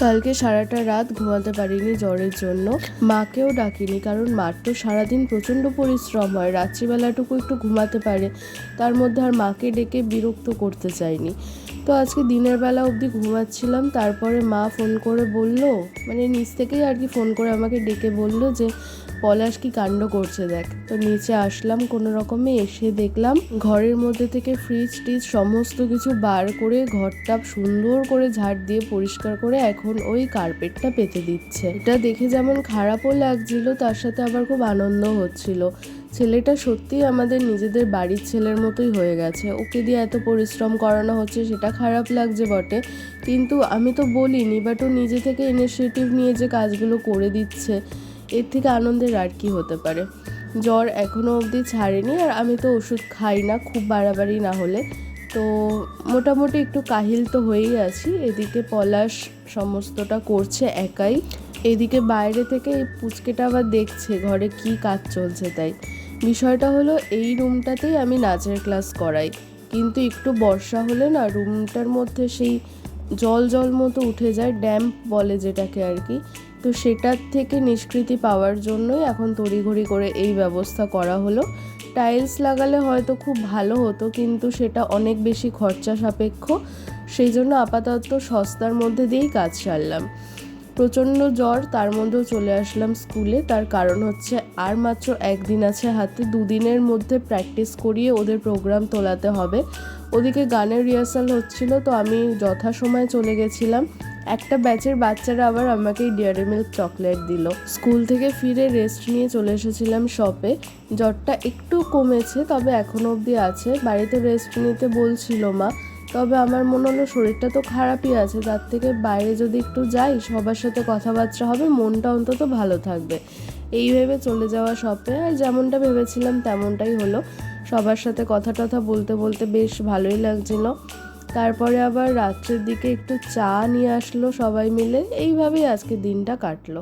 কালকে সারাটা রাত ঘুমাতে পারিনি জ্বরের জন্য। মাকেও ডাকিনি, কারণ মার তো সারাদিন প্রচণ্ড পরিশ্রম হয়, রাত্রিবেলাটুকু একটু ঘুমাতে পারে, তার মধ্যে আর মাকে ডেকে বিরক্ত করতে চাইনি। তো আজকে দিনের বেলা অবধি ঘুমাচ্ছিলাম, তারপরে মা ফোন করে বলল, মানে নিচ থেকেই আর কি ফোন করে আমাকে ডেকে বলল যে পলাশ কি কাণ্ড করছে দেখ। তো নিচে আসলাম কোনো রকমে, এসে দেখলাম ঘরের মধ্যে থেকে ফ্রিজ টিজ সমস্ত কিছু বার করে ঘরটা সুন্দর করে ঝাড় দিয়ে পরিষ্কার করে এখন ওই কার্পেটটা পেতে দিচ্ছে। এটা দেখে যেমন খারাপও লাগছিল, তার সাথে আবার খুব আনন্দ হচ্ছিল। ছেলেটা সত্যিই আমাদের নিজেদের বাড়ির ছেলের মতোই হয়ে গেছে। ওকে দিয়ে এত পরিশ্রম করানো হচ্ছে, সেটা খারাপ লাগছে বটে, কিন্তু আমি তো বলিনি, বাট ও নিজে থেকে ইনিশিয়েটিভ নিয়ে যে কাজগুলো করে দিচ্ছে, এর থেকে আনন্দের আর কি হতে পারে। জ্বর এখনও অবধি ছাড়েনি, আর আমি তো ওষুধ খাই না খুব বাড়াবাড়ি না হলে, তো মোটামুটি একটু কাহিল তো হয়েই আছি। এদিকে পলাশ সমস্তটা করছে একাই, এদিকে বাইরে থেকে এই পুচকেটা আবার দেখছে ঘরে কি কাজ চলছে। তাই বিষয়টা হলো, এই রুমটাতেই আমি নাচের ক্লাস করাই, কিন্তু একটু বর্ষা হলে না রুমটার মধ্যে সেই জল জল মতো উঠে যায়, ড্যাম্প বলে যেটাকে আর কি। তো সেটার থেকে নিষ্কৃতি পাওয়ার জন্যই এখন তড়িঘড়ি করে এই ব্যবস্থা করা হলো। টাইলস লাগালে হয়তো খুব ভালো হতো, কিন্তু সেটা অনেক বেশি খরচা সাপেক্ষ, সেই জন্য আপাতত সস্তার মধ্যে দিয়েই কাজ সারলাম। প্রচণ্ড জ্বর, তার মধ্যেও চলে আসলাম স্কুলে। তার কারণ হচ্ছে আর মাত্র একদিন আছে হাতে, দুদিনের মধ্যে প্র্যাকটিস করিয়ে ওদের প্রোগ্রাম তোলাতে হবে। ওদিকে গানের রিহার্সাল হচ্ছিল, তো আমি যথাসময়ে চলে গেছিলাম। একটা ব্যাচের বাচ্চারা আবার আমাকে ডেয়ারি মিল্ক চকলেট দিল। স্কুল থেকে ফিরে রেস্ট নিয়ে চলে এসেছিলাম শপে। জ্বরটা একটু কমেছে, তবে এখনো অবধি আছে। বাড়িতে রেস্ট নিতে বলছিল মা, তবে আমার মনে হলো শরীরটা তো খারাপই আছে, তার থেকে বাইরে যদি একটু যাই, সবার সাথে কথাবার্তা হবে, মনটা অন্তত ভালো থাকবে, এই ভেবে চলে যাওয়া শপে। আর যেমনটা ভেবেছিলাম তেমনটাই হলো। সবার সাথে কথা টথা বলতে বলতে বেশ ভালোই লাগছিল। তারপরে আবার রাত্রের দিকে একটু চা নিয়ে আসলো সবাই মিলে, এইভাবেই আজকে দিনটা কাটলো।